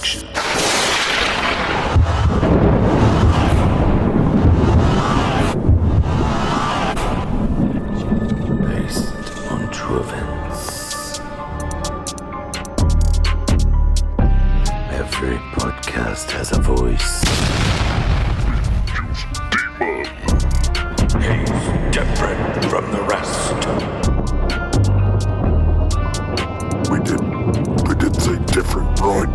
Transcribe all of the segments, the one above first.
Production. Based on true events. Every podcast has a voice. He's different from the rest. We did say different, right?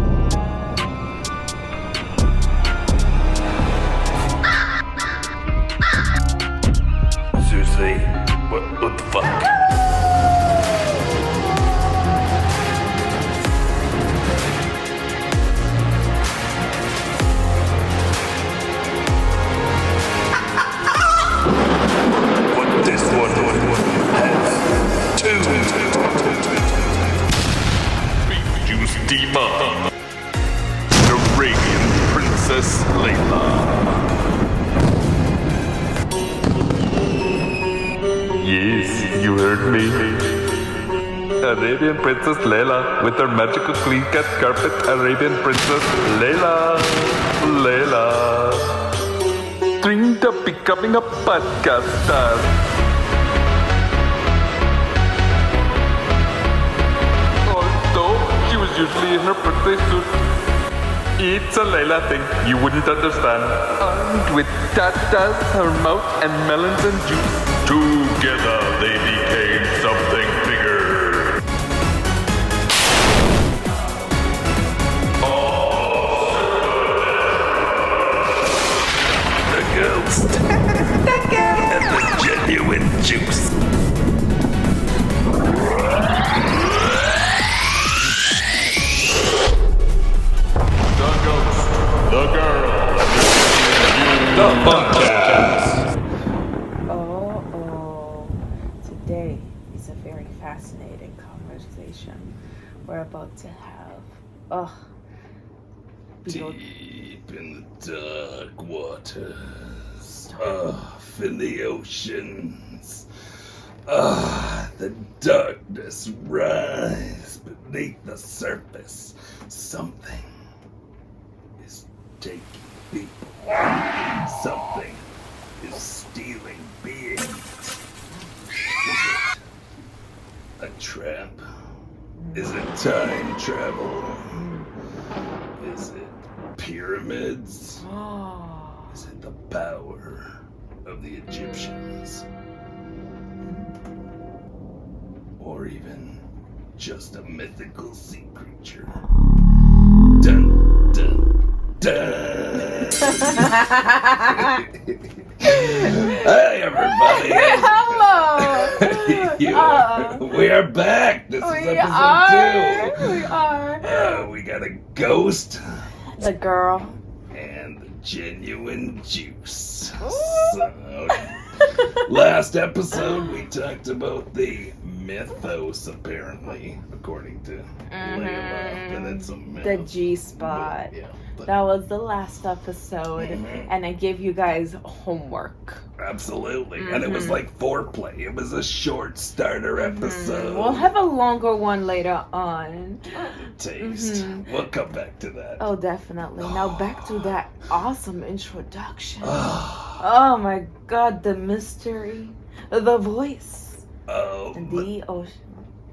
Seriously? What the fuck? What this one has two. Juice Demon. Arabian Princess Layla. Yes, you heard me. Arabian Princess Layla with her magical clean cut carpet. Arabian Princess Layla. Dreamed of becoming a podcast star. Although she was usually in her birthday suit. It's a Layla thing you wouldn't understand. Armed with tatas, her mouth, and melons and juice. Together they became something bigger. The ghost. The ghost. And the genuine juice. The ghost. The girl. The podcast. Today is a very fascinating conversation we're about to have. Deep in the dark waters, off in the oceans, the darkness rise beneath the surface. Something is taking people. Something is stealing beings. Is it a trap? Is it time travel? Is it pyramids? Is it the power of the Egyptians? Or even just a mythical sea creature? Dun, dun, dun! Hi, everybody! Hello! We are back! This is episode 2! We are! We got a ghost. The girl. And the genuine juice. So, last episode we talked about the mythos, apparently, according to Layla, that it's a myth. The G-spot. Yeah, that was the last episode, and I gave you guys homework. Absolutely. And it was like foreplay. It was a short starter episode. We'll have a longer one later on. Taste. We'll come back to that. Oh, definitely. Now back to that awesome introduction. Oh my God, the mystery, the voice, the ocean.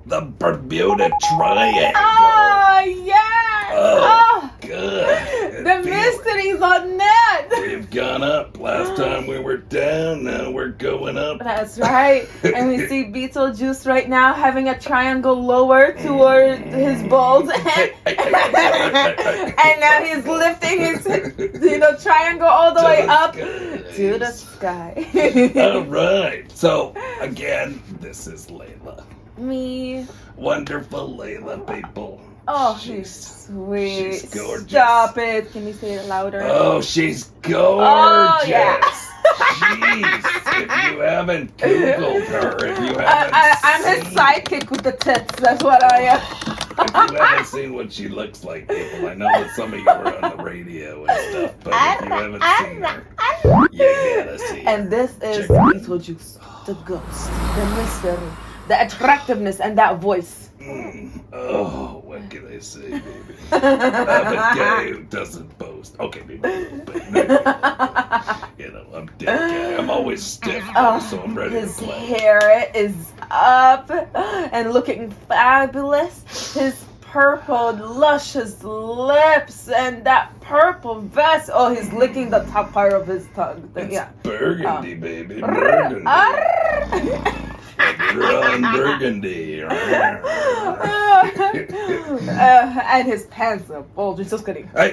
The Bermuda Triangle. Oh, yes! Oh, good. The mystery's on net. We've gone up. Last time we were down, now we're going up. That's right. And we see Beetlejuice right now having a triangle lower toward his balls. And now he's lifting his triangle all the way up to the sky. All right. So, again, this is Layla. Me. Wonderful Layla, people. Oh, she's sweet. She's gorgeous. Stop it. Can you say it louder? Oh, she's gorgeous. Oh, yeah. Jeez. If you haven't Googled her, if you haven't I'm his sidekick with the tits. That's what I am. If you haven't seen what she looks like, people, I know that some of you are on the radio and stuff, but if you haven't seen her, you gotta see her. And this is Beetlejuice, the ghost, the mystery, the attractiveness and that voice. Oh, what can I say, baby? I'm a guy who doesn't boast. Okay, maybe a little bit. You know, I'm dead guy. I'm always stiff, so I'm ready to His play. hair is up and looking fabulous. His purple, luscious lips and that purple vest. Oh, he's licking the top part of his tongue. It's Yeah. burgundy, baby. Burgundy. Run burgundy. And his pants are bulging. Just kidding. Hey,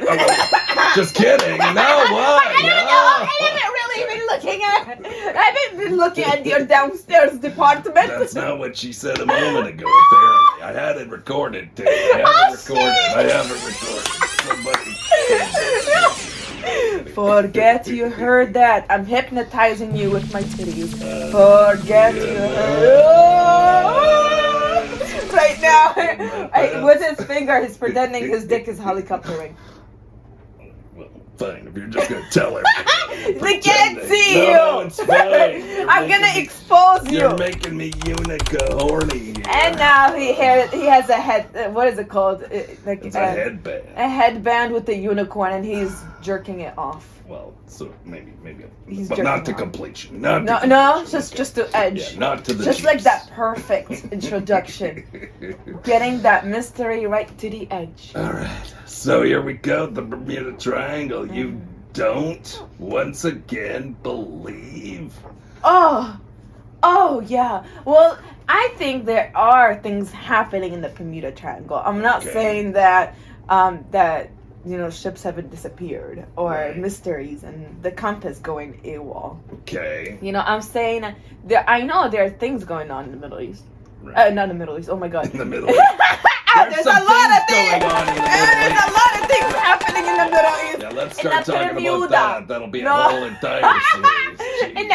just kidding. No, what? I haven't really been looking at. I haven't been looking at your downstairs department. That's not what she said a moment ago, apparently. I had it recorded, too. I have it recorded. Somebody. Forget you heard that. I'm hypnotizing you with my titties. Forget you heard. Right now, with his finger, he's pretending his dick is helicoptering. Well, fine, if you're just gonna tell her. They can't see No, you. it's fine. I'm gonna expose you. You're making me Unica horny here. And now he has a head. What is it called? Like It's a headband. A headband with a unicorn, and he's jerking it off. Well, so maybe, He's but not to jerking off. completion. No, just to edge. Yeah, not to the Just like juice. that perfect introduction. Getting that mystery right to the edge. All right, so here we go. The Bermuda Triangle. You don't once again believe. Oh yeah. Well, I think there are things happening in the Bermuda Triangle. I'm not saying that ships haven't disappeared or mysteries and the compass going AWOL. Okay. I'm saying I know there are things going on in the Middle East. Right. Not in the Middle East. Oh my God. In the Middle East. There's a lot of things going on in the Middle There's East. a lot of things happening in the Middle East. Yeah, let's In start the talking Bermuda. about that. That'll be a whole entire series. in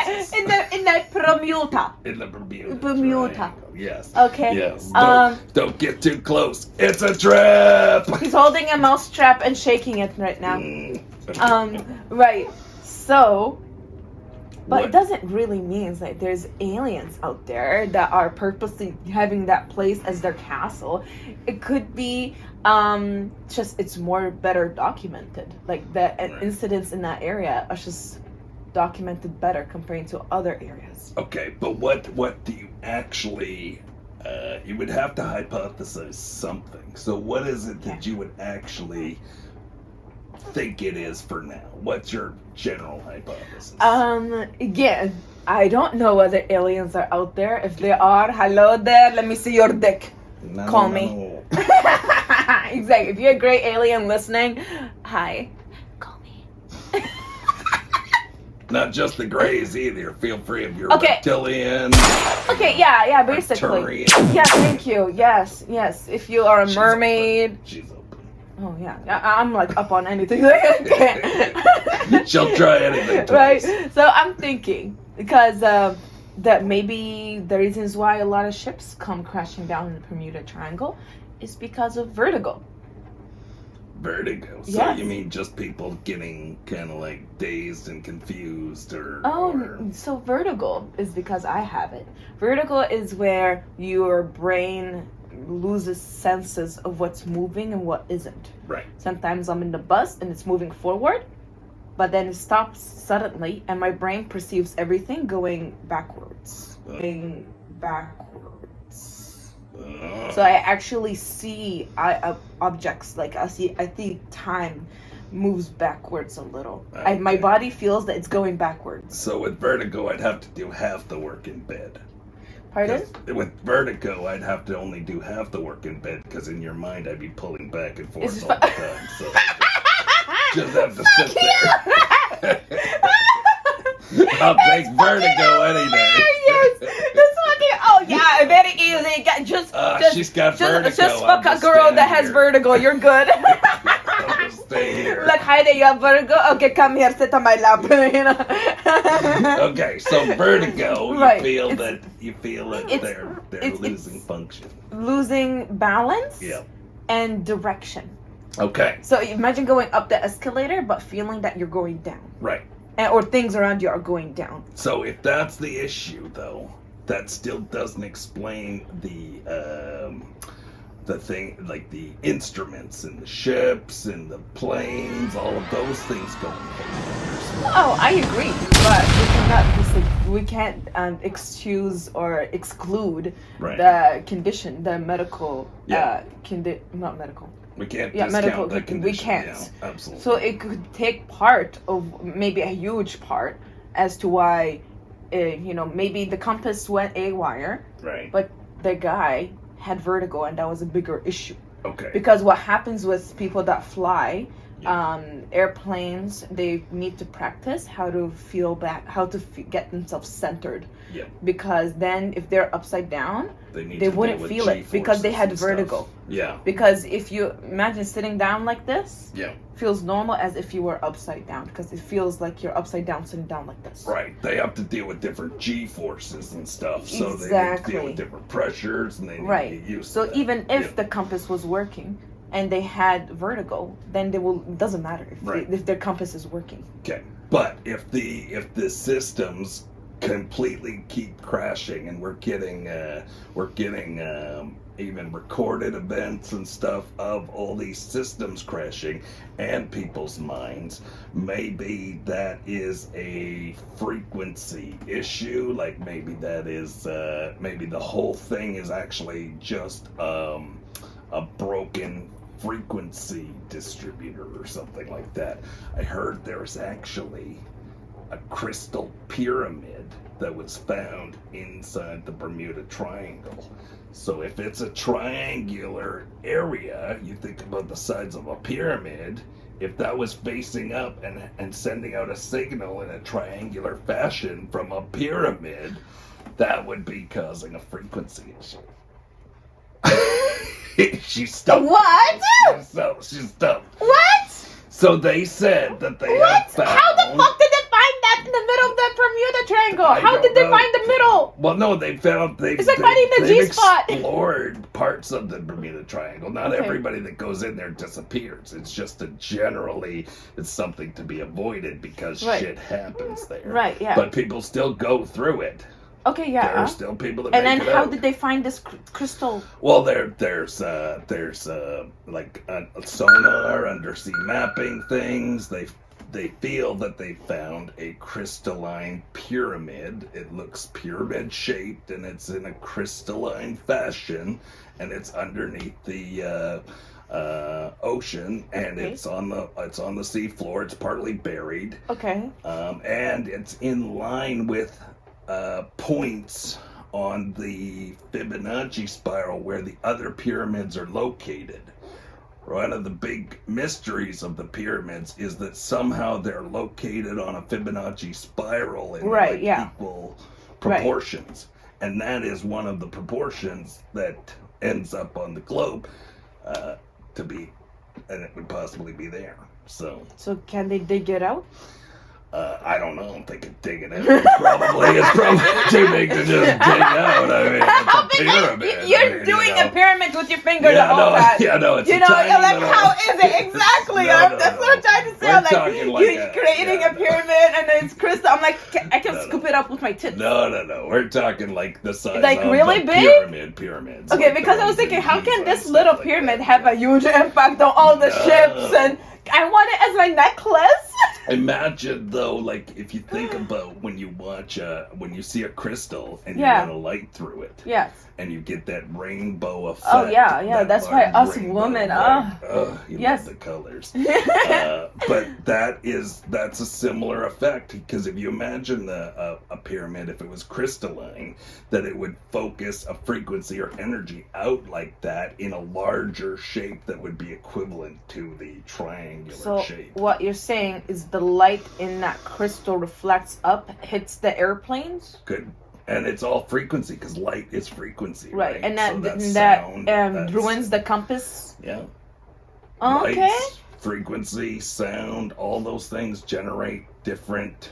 the Bermuda. In the Bermuda. Bermuda. Triangle. Yes. Okay. Yes. Don't get too close. It's a trap. He's holding a mouse trap and shaking it right now. Right. So, but What? it doesn't really mean like there's aliens out there that are purposely having that place as their castle. It could be just it's more better documented. Like the incidents in that area are just documented better compared to other areas. Okay, but what do you actually? You would have to hypothesize something. So what is it that you would actually think it is for now? What's your general hypothesis? Again, I don't know whether aliens are out there. If they are, hello there. Let me see your dick. Call me. Exactly. If you're a great alien listening, hi. Call me. Not just the Greys either. Feel free if you're Okay. reptilian. Okay, yeah, basically. Arcturian. Yeah, thank you. Yes. If you are a She's mermaid. open. She's open. Oh, yeah. I'm like up on anything. Okay. She'll try anything Right. twice. So I'm thinking, because that maybe the reasons why a lot of ships come crashing down in the Bermuda Triangle is because of vertigo. Vertigo. So Yes. you mean just people getting kind of like dazed and confused or... So vertigo is because I have it. Vertigo is where your brain loses senses of what's moving and what isn't. Right. Sometimes I'm in the bus and it's moving forward, but then it stops suddenly and my brain perceives everything going backwards. Going backwards. So I actually see objects, like I see time moves backwards a little. Okay. My body feels that it's going backwards. So with vertigo, I'd have to do half the work in bed. Pardon? 'Cause with vertigo, I'd have to only do half the work in bed because in your mind, I'd be pulling back and forth It's all the time. So just have to sit there. I'll take vertigo any day. Yes, this fucking. Oh yeah, very easy. She's got vertigo. Just fuck a girl that has vertigo. You're good. I'll just stay here. Like, hi there, you have vertigo? Okay, come here, sit on my lap. Okay, so vertigo, Right. you feel that they're losing function. Losing balance Yeah. and direction. Okay. So imagine going up the escalator, but feeling that you're going down. Right. Or things around you are going down. So if that's the issue, though, that still doesn't explain the thing, like the instruments and the ships and the planes, all of those things going haywire. Oh, I agree, but we can't excuse or exclude Right. the condition, the medical Yeah. not medical. We can't Yeah, discount medical. that We condition. can't. Yeah, absolutely. So it could take part of, maybe a huge part, as to why, maybe the compass went haywire, Right. but the guy had vertigo, and that was a bigger issue. Okay. Because what happens with people that fly, Yeah. airplanes, they need to practice how to feel back, how to get themselves centered. Yeah. Because then, if they're upside down, They they wouldn't feel it because they had vertigo. Stuff. Yeah. Because if you imagine sitting down like this, Yeah. feels normal as if you were upside down, because it feels like you're upside down sitting down like this. Right. They have to deal with different G forces and stuff. So they need to Exactly. deal with different pressures, and they need Right. to get used So to that. even if Yeah. the compass was working and they had vertigo, then it doesn't matter if, Right. if their compass is working. Okay. But if the systems completely keep crashing, and we're getting even recorded events and stuff of all these systems crashing and people's minds, maybe that is a frequency issue. Like maybe that is maybe the whole thing is actually just a broken frequency distributor or something like that. I heard there's actually a crystal pyramid that was found inside the Bermuda Triangle. So if it's a triangular area, you think about the sides of a pyramid, if that was facing up and sending out a signal in a triangular fashion from a pyramid, that would be causing a frequency issue. She's stumped. What? She's stumped. What? So they said that they What? have found... How the fuck did they find that in the middle of the Bermuda Triangle? I How don't did they know. find the middle? Well, no, it's like finding the G-spot. explored parts of the Bermuda Triangle. Not Okay. everybody that goes in there disappears. It's just it's something to be avoided because Right. shit happens there. Right, yeah. But people still go through it. Okay, There are yeah. still people that And make then it how out. did they find this crystal? Well, there's like a sonar, undersea mapping things. They feel that they found a crystalline pyramid. It looks pyramid shaped, and it's in a crystalline fashion, and it's underneath the ocean, and Okay. it's on the seafloor. It's partly buried, Okay. and it's in line with points on the Fibonacci spiral where the other pyramids are located. One of the big mysteries of the pyramids is that somehow they're located on a Fibonacci spiral in Right, yeah. equal proportions. And that is one of the proportions that ends up on the globe and it would possibly be there. So can they dig it out? I don't know if they could dig it out. It's probably too big to just dig out. I mean, it's a pyramid. You're doing a pyramid with your finger to Yeah, hold no, that. yeah, no, it's You a know, tiny like little- how is it exactly? No, That's what I'm trying to say. We're I'm like, talking like you're a- creating yeah, a pyramid and then it's crystal. I'm like, I can No, scoop it up with my tits. No. We're talking like the size Like of really the big? pyramids. Okay, like because the I was ones in thinking, how can Giza this and little stuff like pyramid that. have a huge impact on all the No. ships? And I want it as my necklace. Imagine though, like if you think about when you see a crystal and you Yeah. run a light through it, Yes. and you get that rainbow effect. Oh, yeah. that That's why large us rainbow, women, you yes. love the colors. But that's a similar effect, because if you imagine a pyramid, if it was crystalline, that it would focus a frequency or energy out like that in a larger shape that would be equivalent to the triangular So shape. what you're saying is the light in that crystal reflects up, hits the airplanes? Good. And it's all frequency, because light is frequency, right? And So that sound, that's- ruins the compass? Yeah. Okay. Lights, frequency, sound, all those things generate different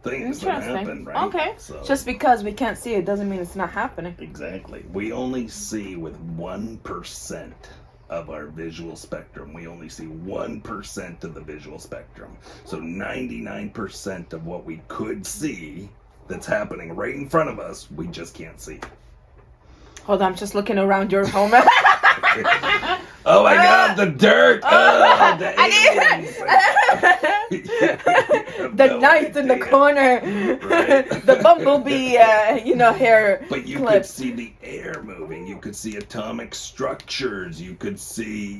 things that Interesting. happen, right? Okay. So, Just because we can't see it doesn't mean it's not happening. exactly. We only see with 1% of our visual spectrum. We only see 1% of the visual spectrum. So 99% of what we could see that's happening right in front of us. We just can't see it. Hold on, I'm just looking around your home. Oh my God, the dirt! Oh, the the knight in the corner, the bumblebee, hair. But you clip. could see the air moving. You could see atomic structures. You could see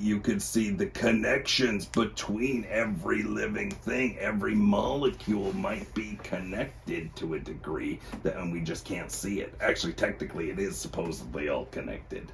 the connections between every living thing. Every molecule might be connected to a degree, and we just can't see it. Actually, technically, it is supposedly all connected.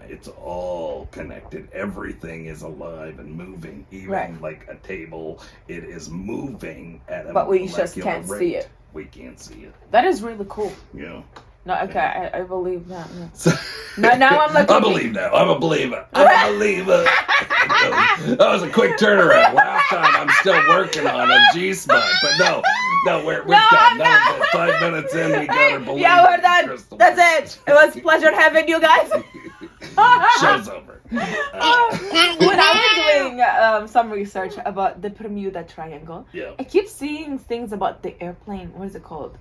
It's all connected. Everything is alive and moving. Even like a table, it is moving at a but we just molecular can't rate. see it. We can't see it. That is really cool. Yeah. No, okay, I believe that. Yeah. So, now I'm like, I believe now. I'm a believer. I'm a believer. That was a quick turnaround. Last time I'm still working on a G-spot, but no, we're done. That was it. 5 minutes in, we got her believe. Yeah, we're done. Crystal. That's it. It was a pleasure having you guys. Show's over. When I was doing some research about the Bermuda Triangle, I keep seeing things about the airplane. What is it called?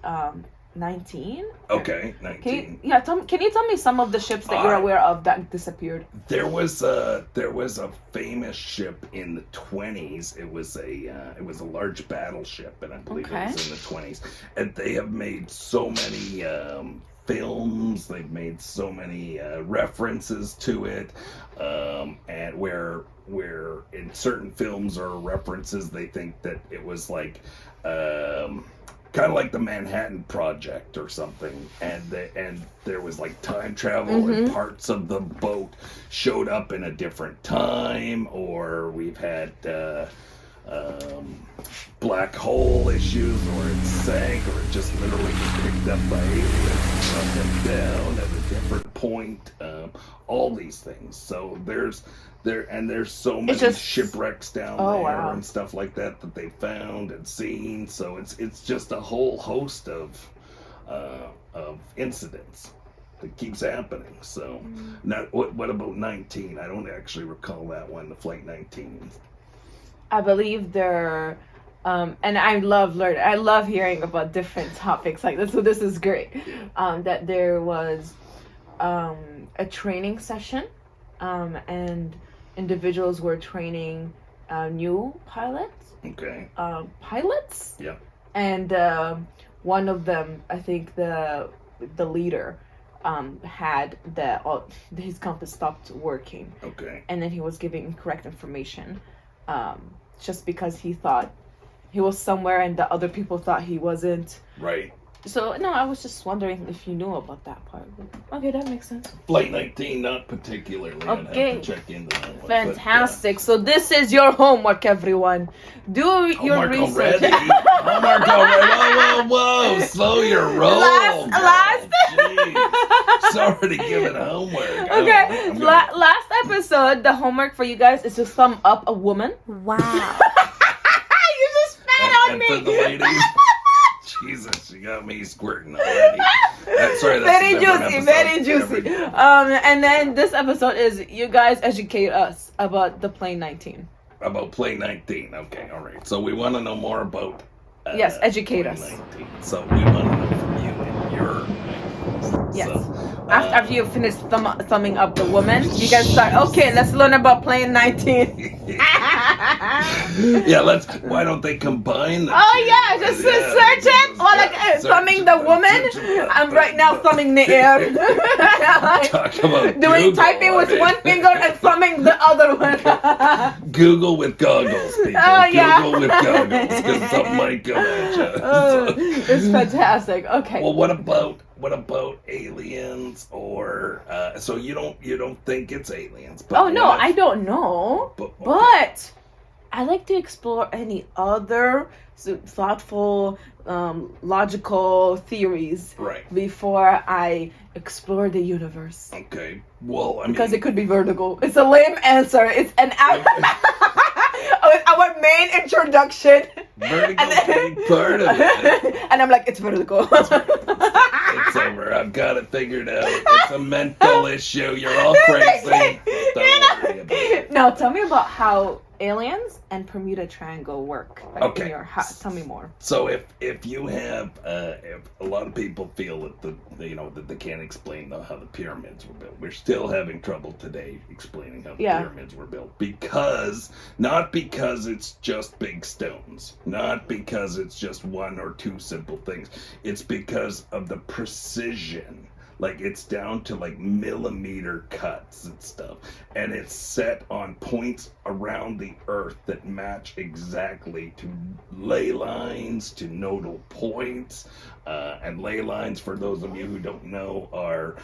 19? Okay, 19. Can you tell me some of the ships that you're aware of that disappeared? There was a famous ship in the 20s. It was a large battleship, and I believe it was in the 20s. And they have made so many films. They've made so many references to it, and where in certain films or references they think that it was like. Kind of like the Manhattan Project or something, and there was like time travel, and parts of the boat showed up in a different time, or we've had black hole issues, or it sank, or it just literally was picked up by aliens and brought them down at a different point. All these things. So there's so many shipwrecks down there and stuff like that they found and seen. So it's just a whole host of incidents that keeps happening. So now what about 19? I don't actually recall that one, the Flight 19. I believe they're and I love hearing about different topics like this. So this is great. That there was a training session, and individuals were training new pilots. Okay. Pilots. Yeah. And one of them, I think the leader, had his compass stopped working. Okay. And then he was giving incorrect information, just because he thought he was somewhere and the other people thought he wasn't. Right. So, no, I was just wondering if you knew about that part. Okay, that makes sense. Flight 19, not particularly. Okay. I'd have to check into that one. Fantastic. But, so this is your homework, everyone. Do your research. Homework already. Whoa. Slow your roll. Last. Jeez. Sorry to give it homework. Okay. Last episode, the homework for you guys is to thumb up a woman. Wow. You just spat on me. And for the ladies... Jesus, you got me squirting already. Sorry, that's very juicy. And then this episode is you guys educate us about the plane 19. About plane 19. Okay, all right. So we want to know more about. Yes, educate us. 19. So we want to know from you and your. Yes. So, After you finish thumbing up the woman, you guys start. Okay, let's learn about plane 19. Yeah, why don't they combine them? Oh yeah, just search it. Or like thumbing the woman. I'm right now thumbing the air. Talk about doing typing with one finger and thumbing the other one. Google with goggles, people. Oh yeah. Google with goggles, because something might come at you. It's fantastic. Okay. Well, what about aliens, or so you don't think it's aliens? But oh no, I don't know. But I like to explore any other thoughtful, logical theories before I explore the universe. Okay. Well, I mean, because it could be vertical. It's a lame answer. It's an our main introduction. Vertical part of it. And I'm like, it's vertical. It's over. I've got it figured out. It's a mental issue. You're all crazy. Don't worry about it. Now, tell me about how aliens and Bermuda Triangle work in your house? Tell me more. So if you have if a lot of people feel that that they can't explain how the pyramids were built, we're still having trouble today explaining how the pyramids were built not because it's just big stones, not because it's just one or two simple things. It's because of the precision. Like, it's down to like millimeter cuts and stuff. And it's set on points around the earth that match exactly to ley lines, to nodal points. And ley lines, for those of you who don't know, are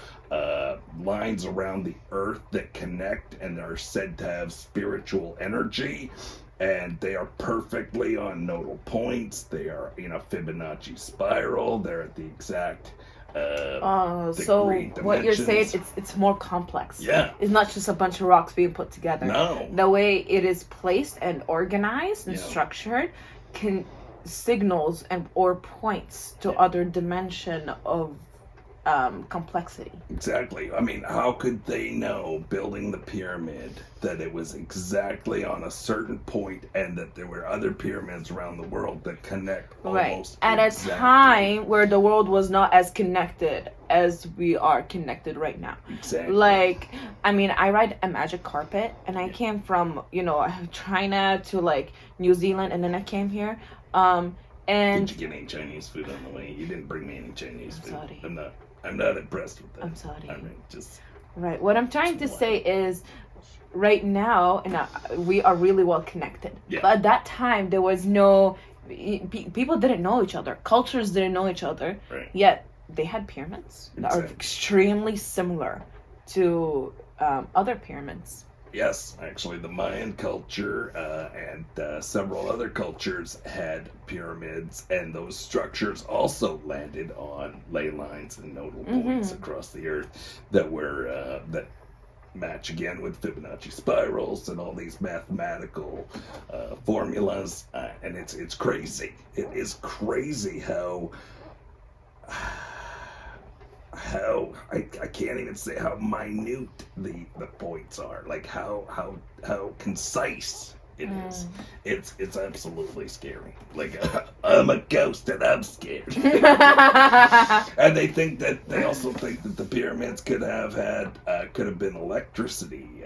lines around the earth that connect and are said to have spiritual energy. And they are perfectly on nodal points. They are in a Fibonacci spiral. They're at the exact so what you're saying, it's more complex. Yeah. It's not just a bunch of rocks being put together. No. The way it is placed and organized and structured can signals or points to other dimension of complexity. Exactly. I mean, how could they know, building the pyramid, that it was exactly on a certain point and that there were other pyramids around the world that connect almost at a time where the world was not as connected as we are connected right now. Exactly. Like, I mean, I ride a magic carpet, and I came from, China to like New Zealand, and then I came here. And did you get any Chinese food on the way? You didn't bring me any Chinese food. Sorry. I'm not impressed with that. I'm sorry. I mean, just right. What I'm trying to say is, right now, we are really well connected. Yeah. But at that time, there was no people didn't know each other. Cultures didn't know each other. Right. Yet they had pyramids that are extremely similar to other pyramids. Yes, actually, the Mayan culture and several other cultures had pyramids, and those structures also landed on ley lines and nodal points across the earth that were that match again with Fibonacci spirals and all these mathematical formulas, and it's crazy. It is crazy how I can't even say how minute the points are, like how concise it is. It's absolutely scary. Like, I'm a ghost and I'm scared. And they also think that the pyramids could have been electricity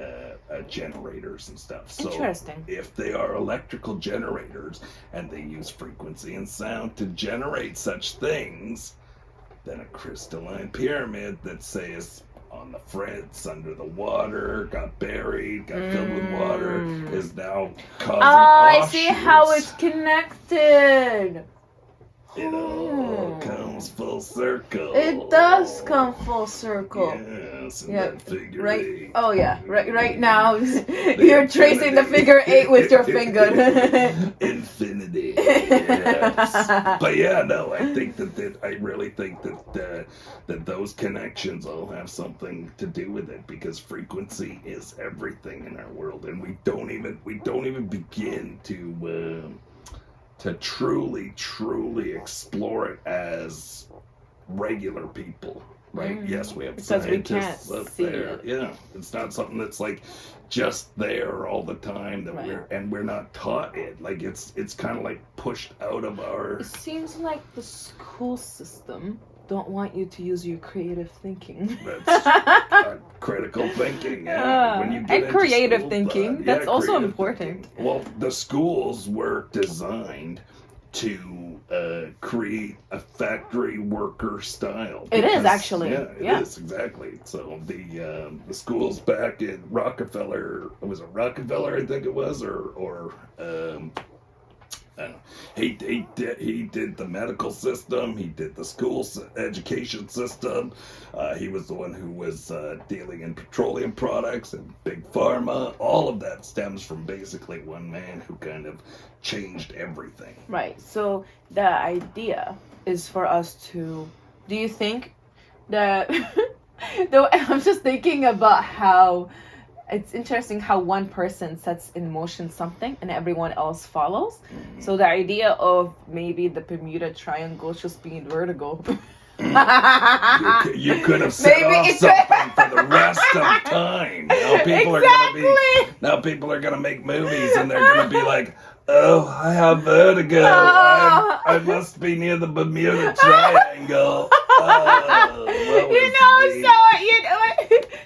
generators and stuff. So Interesting. if they are electrical generators and they use frequency and sound to generate such things, then a crystalline pyramid that, say, is on the fritz, under the water, got buried, got filled with water, is now causing I offshoots. see how it's connected. It all comes full circle. It does come full circle. Yes, and Yeah, that figure right. eight. Oh yeah, right now you're tracing the figure 8 with your finger. Infinity. Yes. But yeah, no, I think I really think that those connections all have something to do with it, because frequency is everything in our world, and we don't even begin to truly explore it as regular people, right? Yes, we have because scientists we can't up see there. it. Yeah, it's not something that's like just there all the time that we're not taught it. Like, it's kind of like pushed out of our. It seems like the school system don't want you to use your creative thinking. That's critical thinking. Yeah. When you get and into creative school, thinking. That's also creative important. thinking. Well, the schools were designed to create a factory worker style. It is actually. Yeah, it is, exactly. So the schools back in Rockefeller, was it Rockefeller, I think it was, or he did the medical system. He did the school education system. He was the one who was dealing in petroleum products and big pharma. All of that stems from basically one man who kind of changed everything. Right. So the idea is for us to. Do you think that? Though I'm just thinking about how. It's interesting how one person sets in motion something and everyone else follows. So the idea of maybe the Bermuda Triangle just being vertical You could have set Maybe off it something for the rest of time. Now people are gonna make movies and they're gonna be like, oh, I have vertigo. Oh. I must be near the Bermuda Triangle. Oh,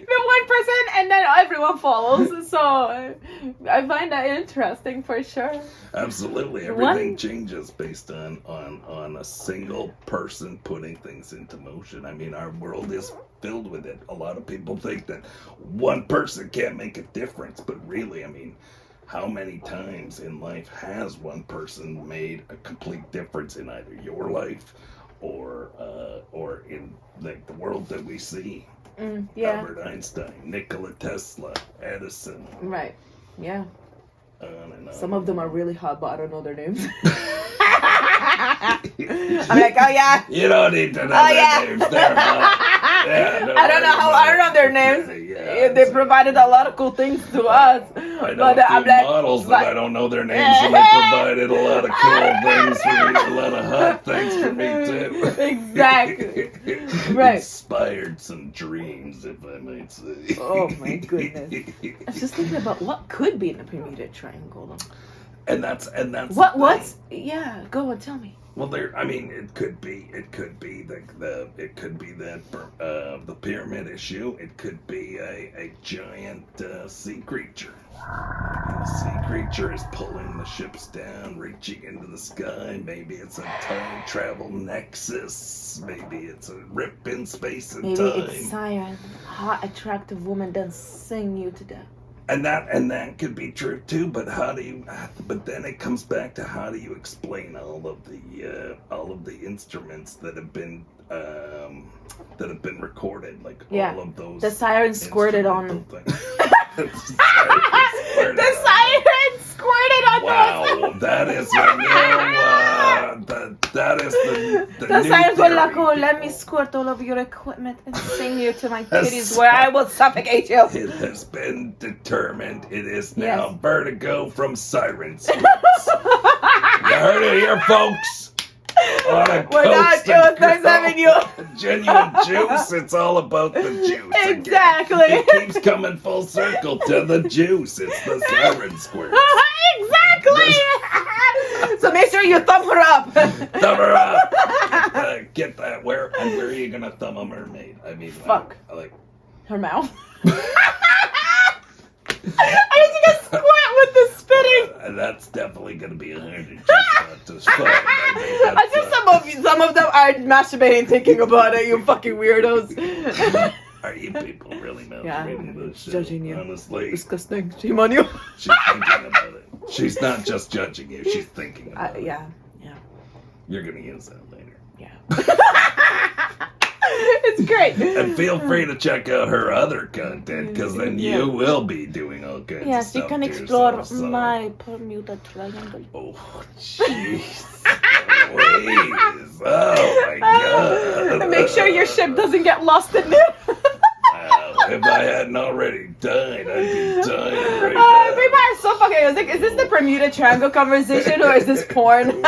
the one person and then everyone follows. So I find that interesting for sure. Absolutely, everything changes based on a single person putting things into motion. I mean, our world is filled with it. A lot of people think that one person can't make a difference, but really, I mean, how many times in life has one person made a complete difference in either your life or in like the world that we see? Yeah. Albert Einstein, Nikola Tesla, Edison. Right. Yeah. On and on. Some of them are really hot, but I don't know their names. I'm like, oh yeah. You don't need to know their names. They're hot. Yeah, I don't know their names. Yeah, they provided a lot of cool things to us. I know a few models that I don't know their names, and they provided a lot of cool things for me, a lot of hot things for me too. Exactly. Right. Inspired some dreams, if I might say. Oh my goodness. I was just thinking about what could be in the Bermuda Triangle. And that's what's yeah, go on, tell me. Well, it could be the pyramid issue. It could be a giant sea creature. The sea creature is pulling the ships down, reaching into the sky. Maybe it's a time travel nexus. Maybe it's a rip in space and time. Maybe it's Siren, hot, attractive woman, done sing you to death. And that could be true too, but but then it comes back to how do you explain all of the instruments that have been recorded, like all of those. The siren squirted on them. The siren squirted on them. Wow, that is the siren theory. like, oh, let me squirt all over your equipment and sing you to my titties where I will suffocate you. It has been determined. It is now vertigo from siren squirts. You heard it here, folks. We're not Jews, there's having you. Genuine juice, it's all about the juice. Exactly. Again. It keeps coming full circle to the juice. It's the siren squirt. Exactly. So make sure you thumb her up. Thumb her up. Get that. Where are you gonna thumb a mermaid? I mean, fuck. Like her mouth. I was gonna squirt with the spitting. That's definitely gonna be a hard to spot. I think some of them are masturbating thinking about it. You fucking weirdos. Are you people really masturbating this shit? Judging you. Honestly, disgusting. Shame on you. She's thinking about it. She's not just judging you. She's thinking about it. Yeah. You're gonna use that later. Yeah. It's great. And feel free to check out her other content, because then you will be doing all kinds of Yes, stuff. you can explore my Bermuda Triangle. Oh, jeez. Please. Oh, my God. Make sure your ship doesn't get lost in there. If I hadn't already died, I'd be dying right now. People are so fucking... I was like, is this the Bermuda Triangle conversation or is this porn?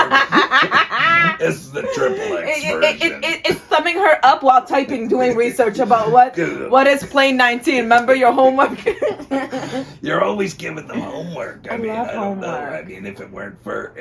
This is the triple X version. It's thumbing her up while typing, doing research about what is plane 19. Remember your homework? You're always giving them homework. I love don't know. homework. I mean, if it weren't for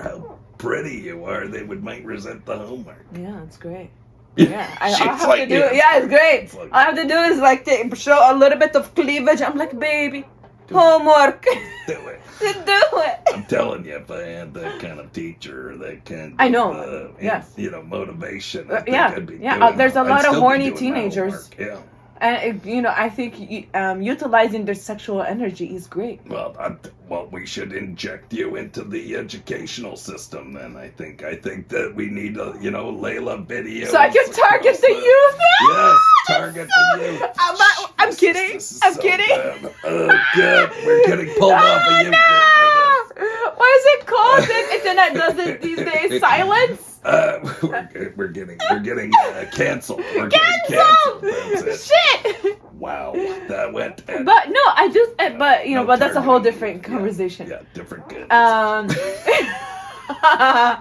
how pretty you are, they might resent the homework. Yeah, it's great. Yeah, I have like, to do it. Yeah, it's great. It's like, all I have to do is like show a little bit of cleavage. I'm like, baby, homework. Do it. Do it. I'm telling you, if I had that kind of teacher, that kind of, I know. Yes. Motivation. I think I'd be there's a lot of horny doing my teenagers. homework. Yeah. And I think utilizing their sexual energy is great. Well, we should inject you into the educational system. Then I think that we need a Layla video. So I can target the youth. Yes, target the youth. I'm kidding. I'm kidding. Oh God, we're getting pulled off of you. No! What is it called? The internet does it these days. Silence. We're getting canceled. We're getting canceled. That's it. Shit. Wow, that went. But no, but that's a whole different conversation. Yeah, different conversation. A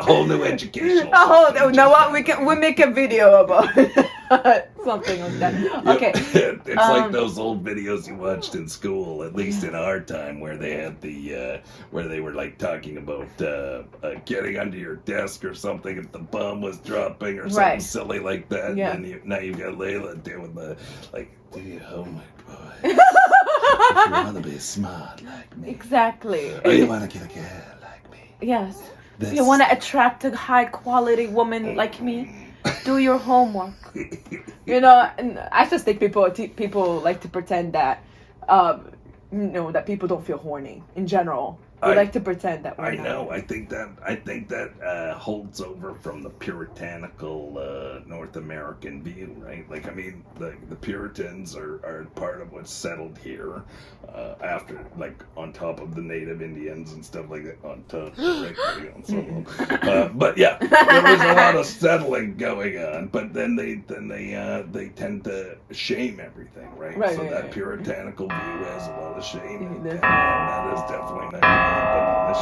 whole new educational. Oh, system. you know what? We make a video about something like that. Okay. It's like those old videos you watched in school, at least in our time, where they had where they were like talking about getting under your desk or something if the bomb was dropping or something Right. silly like that. Yeah. And now you've got Layla doing the like, do you, oh my boy, if you want to be smart like me, Exactly. or you want to get a girl like me. Yes. This- You want to attract a high quality woman like me? Do your homework. You know, and I just think people like to pretend that, that people don't feel horny in general. We like to pretend that we're I not. know. I think that holds over from the puritanical North American view, right? Like, I mean, the Puritans are part of what's settled here after, like, on top of the Native Indians and stuff like that. On top, right? But yeah, there was a lot of settling going on. But then they tend to shame everything, right? Right, So right, that right. puritanical view has a lot of shame, and Yeah. that is definitely not. On this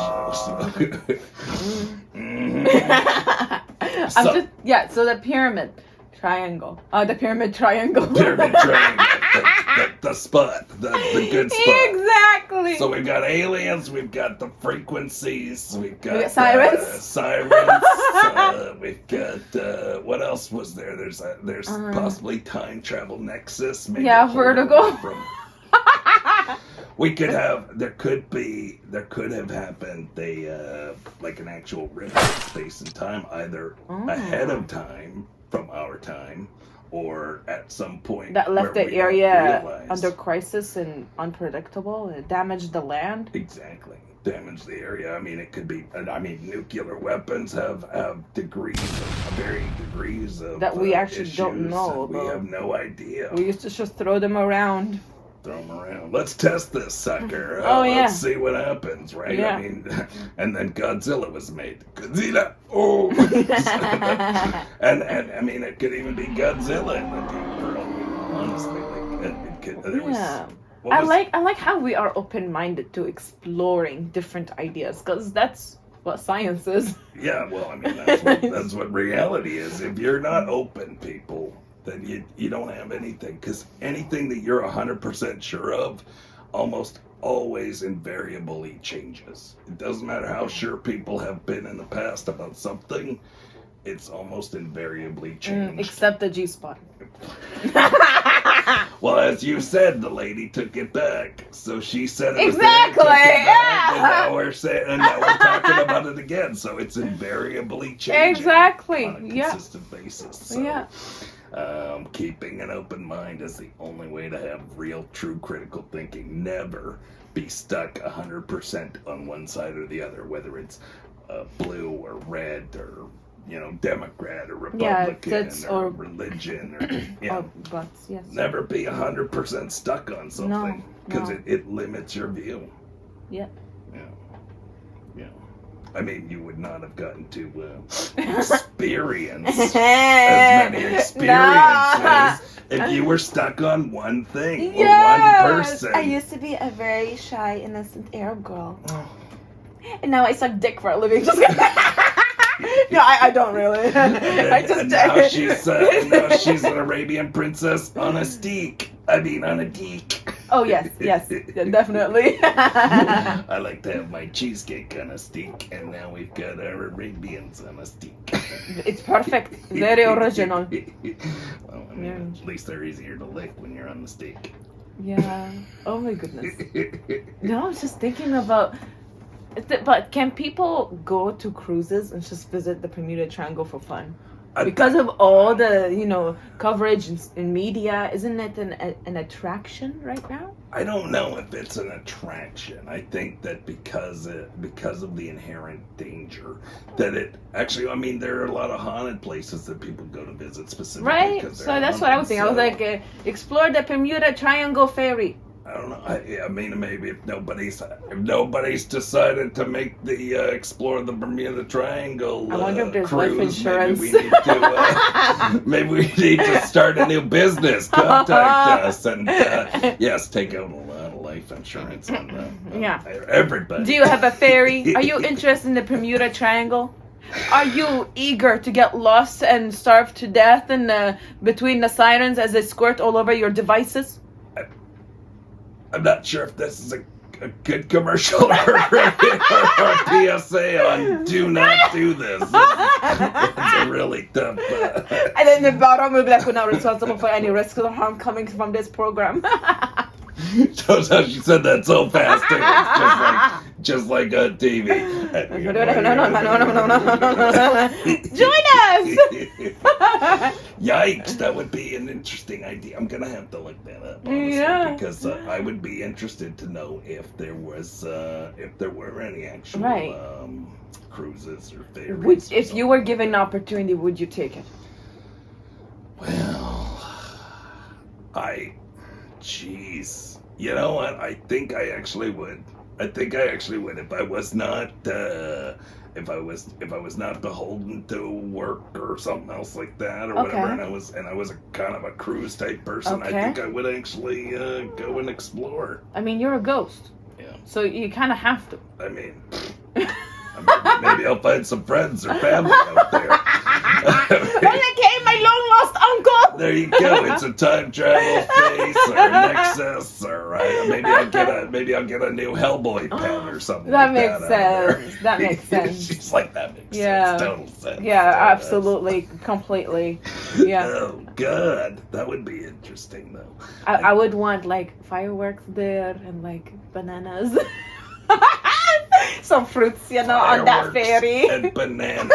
show, So the pyramid triangle. The pyramid triangle. Pyramid triangle, the spot, the good spot. Exactly. So we've got aliens, we've got the frequencies, we've got sirens. We've got what else was there? There's possibly time travel nexus. Maybe Yeah, a vertigo. From, we could have. There could have happened like an actual rift in space and time, either ahead of time from our time, or at some point that left where the we don't area realize. under crisis and unpredictable. It damaged the land. Exactly. Damage the area. I mean, it could be. I mean, nuclear weapons have varying degrees of That we actually issues, don't know and we about. have no idea. We used to just throw them around. Throw them around. Let's test this sucker. Oh, yeah. Let's see what happens, right? Yeah. I mean, and then Godzilla was made. Godzilla. Oh. and I mean, it could even be Godzilla in the deep world. Honestly, like it could. There was. Yeah. what I was- like how we are open-minded to exploring different ideas, because that's what science is. Yeah, well, I mean, that's what reality is. If you're not open, people, then you don't have anything. Because anything that you're 100% sure of, almost always invariably changes. It doesn't matter how sure people have been in the past about something, it's almost invariably changed. Except the G-spot. Well, as you said, the lady took it back. So she said it was Exactly, there, took it back, yeah. and now we're talking about it again. So it's invariably changing Exactly, on a yeah. consistent basis. So, Yeah. keeping an open mind is the only way to have real, true critical thinking. Never be stuck 100% on one side or the other, whether it's blue or red or Democrat or Republican that's- or or- religion or Oh, butts, yes. never be 100% stuck on something because no. it limits your view. Yeah. Yeah. I mean, you would not have gotten to experience as many experiences if you were stuck on one thing or one person. I used to be a very shy, innocent Arab girl. And now I suck dick for a living. Just no, I don't really. I just. And now she's an Arabian princess on a steak. I mean, on a deek. Oh yes, definitely. I like to have my cheesecake on a steak, and now we've got our Arabians on a steak. It's perfect. Very original. Well, I mean, at least they're easier to lick when you're on the steak. Yeah. Oh my goodness. No, I was just thinking about. But can people go to cruises and just visit the Bermuda Triangle for fun? Because of all the coverage in media, isn't it an attraction right now? I don't know if it's an attraction. I think that because of the inherent danger that it actually. I mean, there are a lot of haunted places that people go to visit specifically. Right. because So they're that's what I was haunted. thinking. I was like, explore the Bermuda Triangle ferry. I don't know. I mean, maybe if nobody's decided to make the explore the Bermuda Triangle. I wonder if there's cruise, life insurance. Maybe we need to start a new business. Contact us and yes, take out a lot of life life insurance on the Yeah. everybody. Do you have a ferry? Are you interested in the Bermuda Triangle? Are you eager to get lost and starve to death in between the sirens as they squirt all over your devices? I'm not sure if this is a good commercial or a PSA on do not do this. It's a really tough. And then the bottom will be like, we're not responsible for any risk or harm coming from this program. Shows how she said that so fast. Too. It's just like on TV. Join us! Yikes! That would be an interesting idea. I'm gonna have to look that up, honestly, Yeah. because I would be interested to know if there were any actual Right. cruises or ferries. If you were given an opportunity, would you take it? Well, jeez, you know what? I think I actually would. If I was not, if I was not beholden to work or something else like that or whatever, Okay. and I was a kind of a cruise type person, I Okay. think I would actually go and explore. I mean, you're a ghost. Yeah. So you kind of have to. I mean, maybe I'll find some friends or family out there. When it came my long lost uncle. There you go. It's a time travel space or a nexus, or maybe I'll get a new Hellboy pen or something. That like makes that out of her. sense. That makes sense. She's like, that makes Yeah. sense. Total sense. Yeah, absolutely, completely. Yeah. Oh God, that would be interesting though. I would want like fireworks there and like bananas. Some fruits, on that Fireworks ferry. and bananas.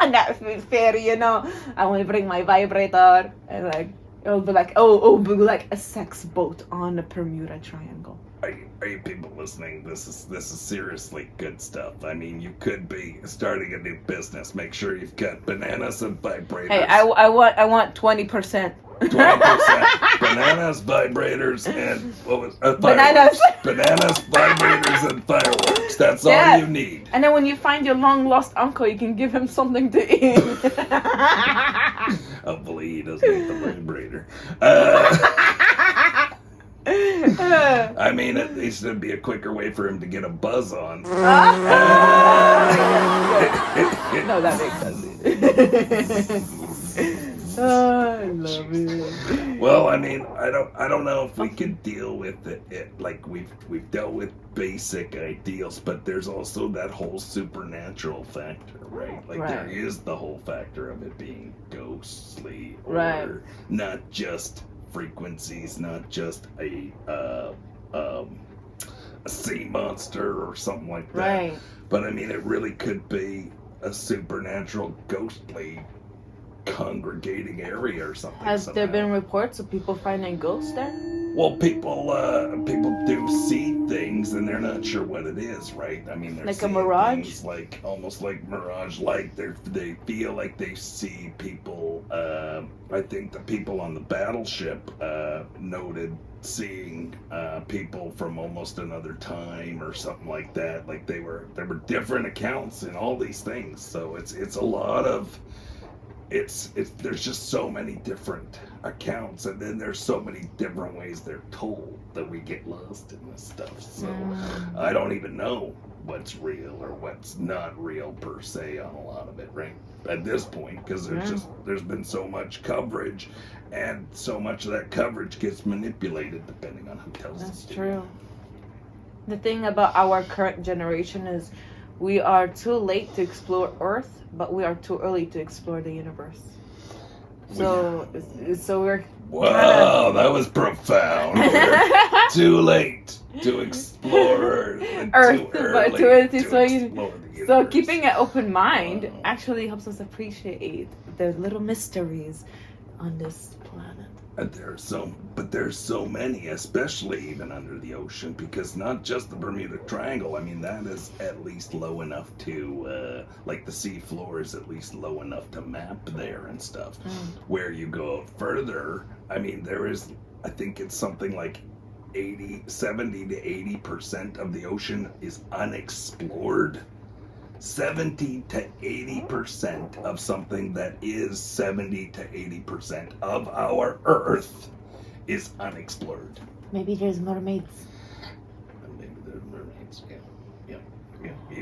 On that ferry, I want to bring my vibrator and like it'll be like it'll be like a sex boat on the Bermuda Triangle. Are you people listening? This is seriously good stuff. I mean, you could be starting a new business. Make sure you've got bananas and vibrators. Hey, I want 20%. 20% bananas, vibrators, and what was Bananas. Bananas, vibrators, and fireworks. That's Yeah. all you need. And then when you find your long lost uncle, you can give him something to eat. Hopefully he doesn't need the vibrator. I mean, at least it'd be a quicker way for him to get a buzz on. No, that makes sense. I love it. Well, I mean, I don't know if we could deal with it like we've dealt with basic ideals, but there's also that whole supernatural factor, right? Like there Right. is the whole factor of it being ghostly, or Right. not just frequencies, not just a sea monster or something like that. Right. But I mean, it really could be a supernatural, ghostly, congregating area or something. Has there somehow. been reports of people finding ghosts there? Well, people do see things and they're not sure what it is, right? I mean, they're Like a seeing mirage? things like almost like mirage, like they feel like they see people. I think the people on the battleship noted seeing people from almost another time or something like that. Like there were different accounts in all these things, so it's a lot of. There's just so many different accounts, and then there's so many different ways they're told that we get lost in this stuff. So I don't even know what's real or what's not real per se on a lot of it right at this point, because there's been so much coverage, and so much of that coverage gets manipulated depending on who tells That's it. true. The thing about our current generation is we are too late to explore Earth, but we are too early to explore the universe. So we're Wow, that was profound. We're too late to explore and Earth, too but early too early to so explore the So universe. keeping an open mind Wow. actually helps us appreciate the little mysteries on this planet. And there's so many, especially even under the ocean, because not just the Bermuda Triangle. I mean, that is at least low enough to, like the sea floor is at least low enough to map there and stuff. Where you go further, I mean, there is, I think it's something like 70 to 80% of the ocean is unexplored. 70 to 80% of something that is 70 to 80% of our Earth is unexplored. Maybe there's mermaids. Maybe they're mermaids. Yeah.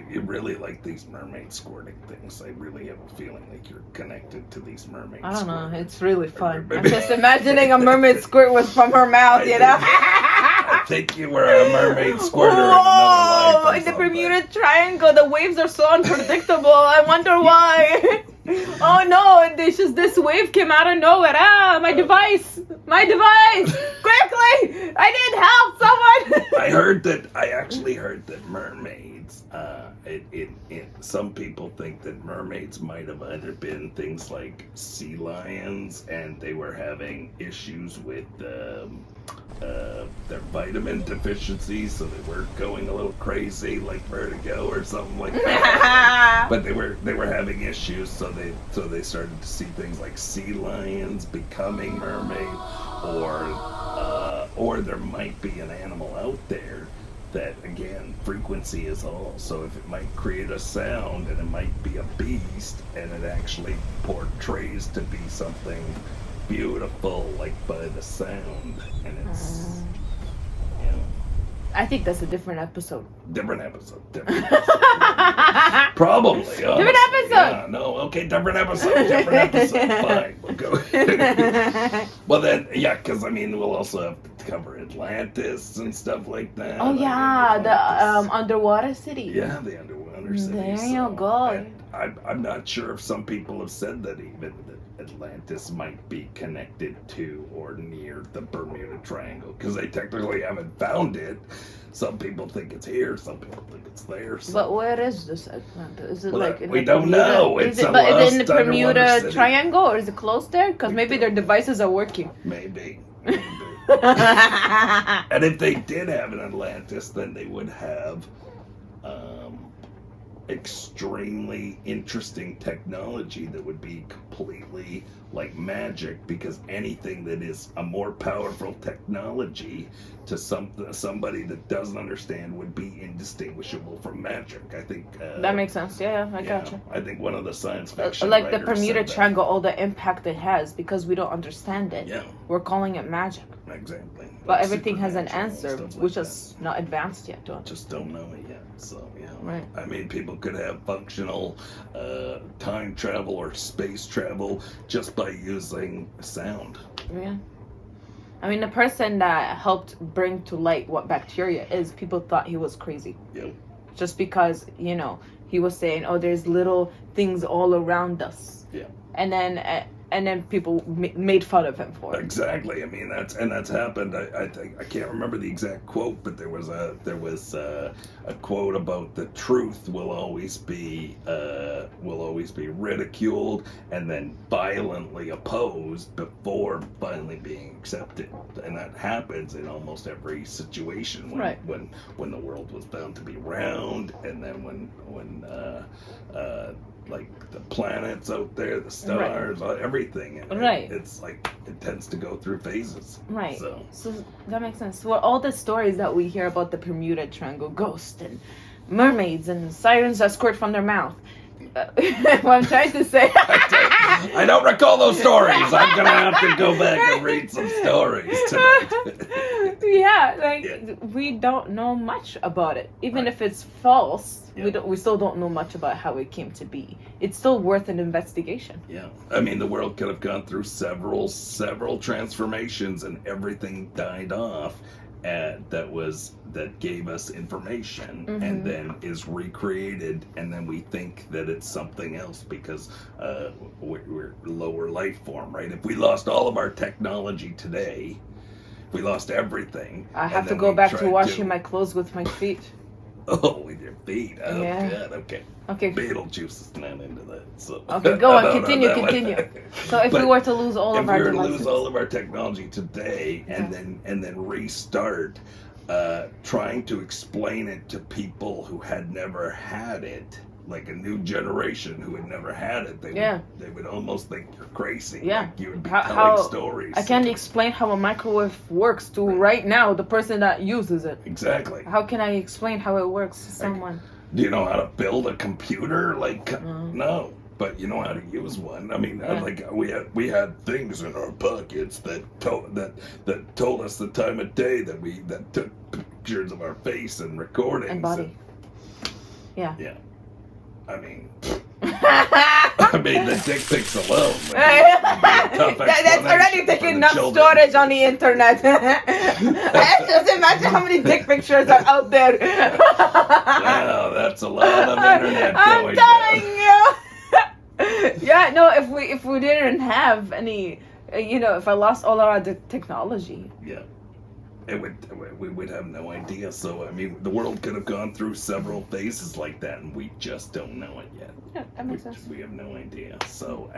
You really like these mermaid squirting things. I really have a feeling like you're connected to these mermaids. I don't know. It's really fun. I'm just imagining a mermaid squirt was from her mouth, you know? I think you were a mermaid squirter in another Whoa! life. In the Bermuda Triangle, the waves are so unpredictable. I wonder why. Oh no! And there's just this wave came out of nowhere. Ah, my device! Quickly! I need help! Someone! I actually heard that mermaids. Some people think that mermaids might have either been things like sea lions, and they were having issues with their vitamin deficiencies, so they were going a little crazy, like vertigo or something like that. But they were having issues, so they started to see things like sea lions becoming mermaids, or there might be an animal out there that, again, frequency is all. So if it might create a sound, and it might be a beast, and it actually portrays to be something beautiful, like by the sound, and it's, you know. I think that's a different episode. Different episode. Probably. Honestly. Different episode. Yeah, no, okay, different episode. Fine, we'll go. Well then, yeah, because I mean, we'll also have to cover Atlantis and stuff like that. Oh yeah, the underwater city. Yeah, the underwater city. There you go. I'm not sure if some people have said that even that Atlantis might be connected to or near the Bermuda Triangle, because they technically haven't found it. Some people think it's here, some people think it's there. So. But where is this Atlantis? Is it like in we the don't Bermuda? know. Is it in the Bermuda Triangle, or is it close there? Because maybe their devices are working. Maybe. And if they did have an Atlantis, then they would have extremely interesting technology that would be completely like magic, because anything that is a more powerful technology to somebody that doesn't understand would be indistinguishable from magic. I think that makes sense. Yeah, I gotcha. I think one of the science fiction like the writers Bermuda said Triangle, all the impact it has, because we don't understand it. Yeah, we're calling it magic. Exactly. But Like everything has an supernatural answer, stuff like which that. is not advanced yet. Just don't know it yet. So yeah. Right. I mean, people could have functional time travel or space travel just by using sound. Yeah. I mean, the person that helped bring to light what bacteria is, people thought he was crazy. Yeah. Just because, you know, he was saying, oh, there's little things all around us. Yeah. And then people made fun of him for it. Exactly. I mean, that's happened. I think I can't remember the exact quote, but there was a quote about the truth will always be ridiculed and then violently opposed before finally being accepted, and that happens in almost every situation. When the world was bound to be round, and then when like the planets out there, the stars, everything. And it's like it tends to go through phases. Right. So that makes sense. Well, all the stories that we hear about the Bermuda Triangle, ghosts and mermaids and sirens that squirt from their mouth. What I'm trying to say. I don't recall those stories. I'm gonna have to go back and read some stories tonight. We don't know much about it. Even if it's false, we still don't know much about how it came to be. It's still worth an investigation. Yeah, I mean, the world could have gone through several transformations, and everything died off. That gave us information, and then is recreated, and then we think that it's something else because we're lower life form, right? If we lost all of our technology today, we lost everything. I have to go back to washing my clothes with my feet. Oh, with your feet. Oh, yeah. God. Okay. Beetlejuice is not into that. So. Okay, go on. Continue. So if we were to lose all of our devices. If we were to lose all of our technology today and then restart, trying to explain it to people who had never had it, like a new generation who had never had it, they would almost think you're crazy. Yeah. Like you would be telling stories. I can't explain how a microwave works to right now the person that uses it. Exactly. How can I explain how it works to someone? Do you know how to build a computer? Like, no. but you know how to use one. I mean, Yeah. like we had things in our pockets that told us the time of day that took pictures of our face and recordings And body. Yeah. yeah. I mean, the dick pics alone. That's already taking enough storage on the internet. Just imagine how many dick pictures are out there. Wow, that's a lot of internet I'm going telling down. you. Yeah, no. If we didn't have any, if I lost all our technology. Yeah. We would have no idea. So, I mean, the world could have gone through several phases like that, and we just don't know it yet. Yeah, that makes sense. We have no idea. So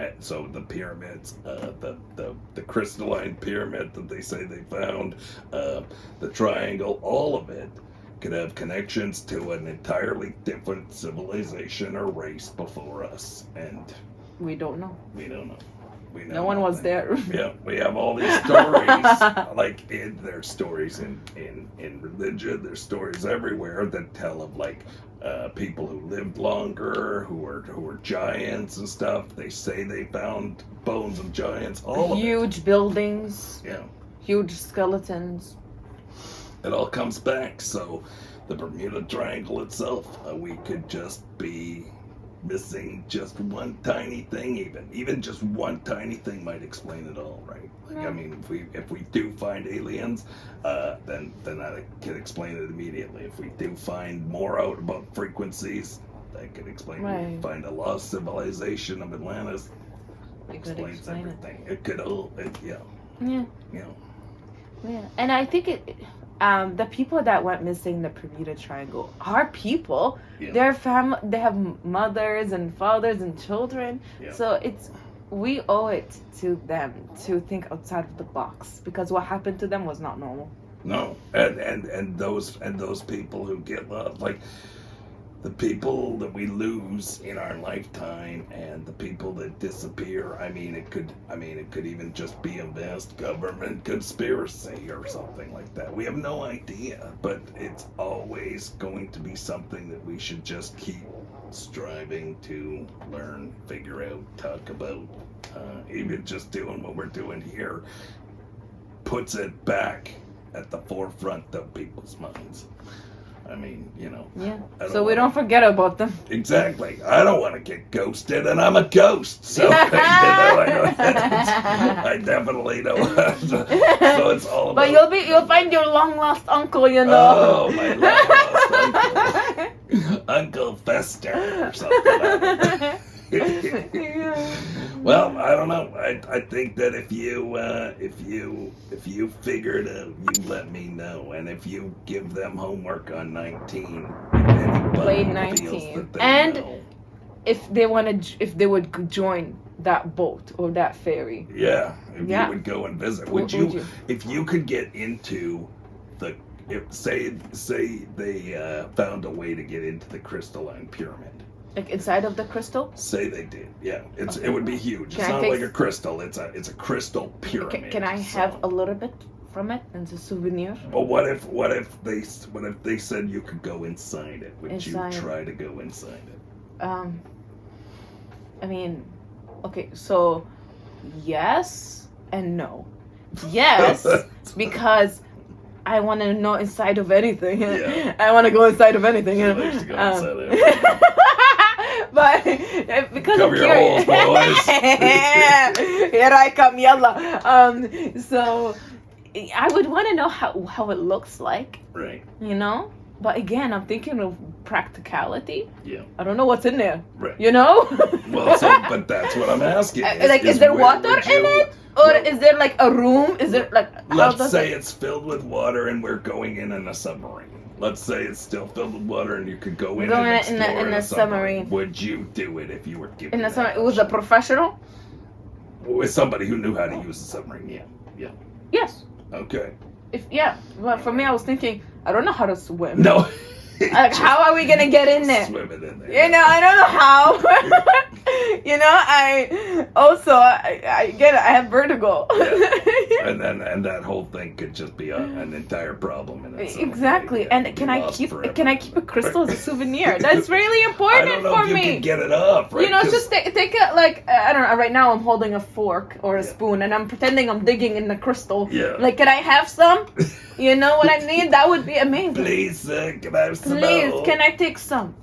the pyramids, the crystalline pyramid that they say they found, the triangle, all of it could have connections to an entirely different civilization or race before us, and We don't know. we don't know. We know No one was nothing. there. Yeah, we have all these stories. There's stories in religion. There's stories everywhere that tell of people who lived longer, who were giants and stuff. They say they found bones of giants. All of it. Huge buildings, Yeah, huge skeletons. it all comes back. So the Bermuda Triangle itself, we could just be missing just one tiny thing. Even just one tiny thing might explain it all, right? Yeah. I mean, if we do find aliens, then that can explain it immediately. If we do find more out about frequencies, that could explain it. Right. We find a lost civilization of Atlantis, It could explains explain it. everything. It could all, Yeah. you know. Yeah, and I think the people that went missing in the Bermuda Triangle are people. Yeah. They're they have mothers and fathers and children. Yeah. So we owe it to them to think outside of the box, because what happened to them was not normal. No, and those people who get lost, like the people that we lose in our lifetime, and the people that disappear. I mean, it could even just be a vast government conspiracy or something like that. We have no idea, but it's always going to be something that we should just keep striving to learn, figure out, talk about. Even just doing what we're doing here puts it back at the forefront of people's minds. I mean, Yeah. I So we don't forget about them. Exactly. I don't want to get ghosted, and I'm a ghost. So, I definitely don't. So it's all about. But you'll find your long lost uncle, Oh, my long lost uncle. Uncle Fester or something like that. Well, I don't know. I think that if you figure it out, you let me know, and if you give them homework on 19, if anybody Late feels 19, that they and know, if they would join that boat or that ferry. yeah, if Yeah. you would go and visit, Would you? if you could get into say they found a way to get into the Crystalline Pyramid. Like inside of the crystal? Say they did, yeah. It would be huge. Can It's I not take like a crystal. It's a crystal pyramid. Can I have a little bit from it as a souvenir? But what if they said you could go inside it? Would Inside. you try to go inside it? I mean, okay, so yes and no. Yes, because I want to know inside of anything. Yeah. I want to go inside of anything. She likes to go inside of But because Cover I'm your curious. holes, boys. Here I come, yalla. So I would want to know how it looks like, Right. But again, I'm thinking of practicality. Yeah. I don't know what's in there. Right. Well, but that's what I'm asking. is there where water would you- in it? Or No. is there like a room? Is there like how Let's does say it? it's filled with water and we're going in a submarine. Let's say it's still filled with water and you could go in Go and in explore a a submarine. Would you do it if you were given In the that summer, it was a option? professional. With somebody who knew how to use a submarine? Yeah. Yes. Okay. But for me, I was thinking, I don't know how to swim. No. Like, how are we gonna get in there? Swimming in there. I don't know how. I get it. I have vertigo. And that whole thing could just be an entire problem in itself. Exactly. Right? And can I keep a crystal as a souvenir? That's really I important don't know for if you me. can get it up, right? Just take it like, I don't know, right now I'm holding a fork or a spoon and I'm pretending I'm digging in the crystal. Yeah. Like, can I have some? You know what I mean? That would be amazing. Please, can I have some? Please, more? can I take some?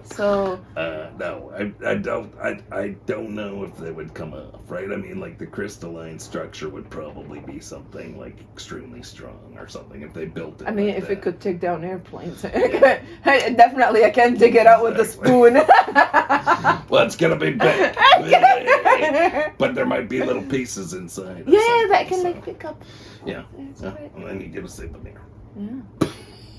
So. No, I don't know if they would come off, right? I mean, like the crystalline structure would probably be something like extremely strong or something if they built it. I mean, like if that. it could take down airplanes, definitely I can dig it out with a spoon. Well, it's gonna be big, but there might be little pieces inside. Yeah, that can like pick up. Yeah, That's and then you get a souvenir. Yeah.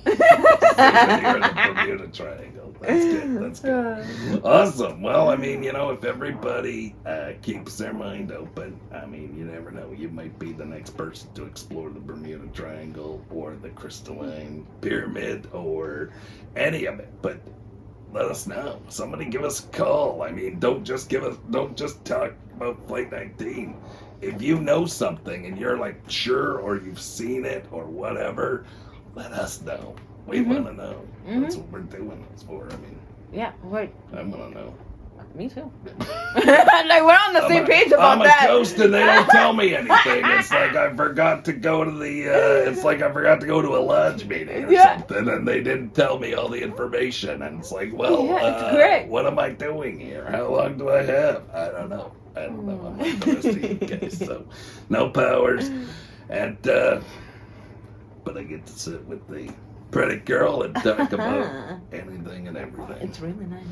Souvenir in the Bermuda Triangle. That's good. Awesome. Well, I mean, if everybody keeps their mind open, I mean, you never know. You might be the next person to explore the Bermuda Triangle or the Crystalline Pyramid or any of it. But let us know. Somebody give us a call. I mean, don't just talk about Flight 19. If you know something and you're like sure or you've seen it or whatever, let us know. We want to know. That's what we're doing this for. I mean, yeah, right. I want to know. Me too. Like, we're on the same page about I'm that. a ghost and they don't tell me anything. It's like I forgot to go to a lodge meeting or something, and they didn't tell me all the information. And it's like, well, it's great. what am I doing here? How long do I have? I don't know. I'm like the rest of you guys, so no powers. And but I get to sit with the pretty girl and talk about anything and everything. It's really nice.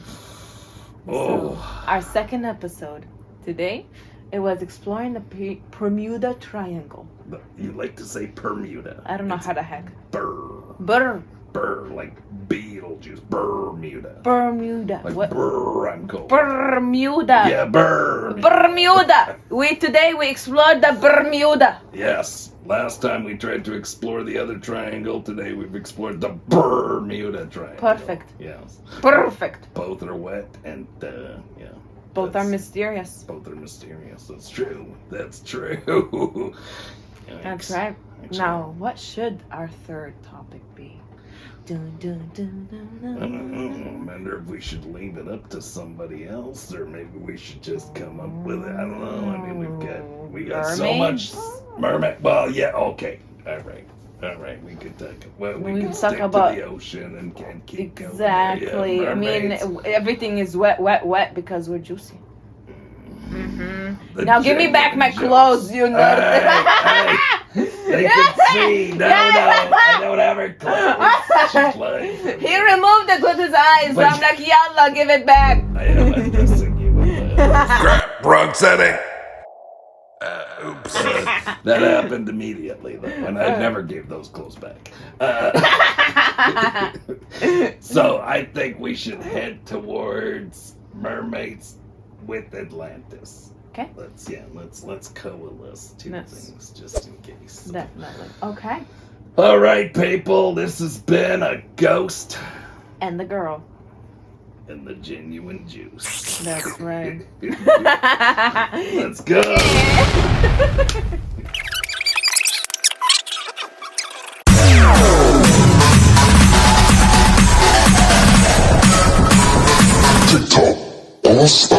Oh. So, our second episode today, it was exploring the Bermuda Triangle. You like to say Bermuda. I don't know how the heck. Burr, like Beetlejuice. Bermuda. Bermuda. Like What? Burr, I'm cold. Bermuda. Yeah, Burr. Bermuda. Today we explored the Bermuda. Yes. Last time we tried to explore the other triangle. Today we've explored the Bermuda Triangle. Perfect. Yes. Perfect. Both are wet and yeah. Both are mysterious. Both are mysterious. That's true. That's true. That's right. Now, what should our third topic be? Dun, dun, dun, dun, I don't know. I wonder if we should leave it up to somebody else, or maybe we should just come up with it. I don't know. I mean, we got so much mermaid. Well, yeah. Okay. All right. We could talk. Well, we could talk stick about to the ocean and keep going. Exactly. Yeah, I mean, everything is wet because we're juicy. Now give me back my clothes, you know. Hey, they can see. No, I don't have her clothes. He removed it with his eyes, so I'm like, yalla, give it back. I am undressing you. Crap, wrong setting. Oops. That happened immediately, though, and I never gave those clothes back. So I think we should head towards mermaids with Atlantis. Okay. Let's coalesce two things just in case. Definitely. Okay. All right, people. This has been a ghost And the girl. and the genuine juice. That's right. Let's go. TikTok, all stop.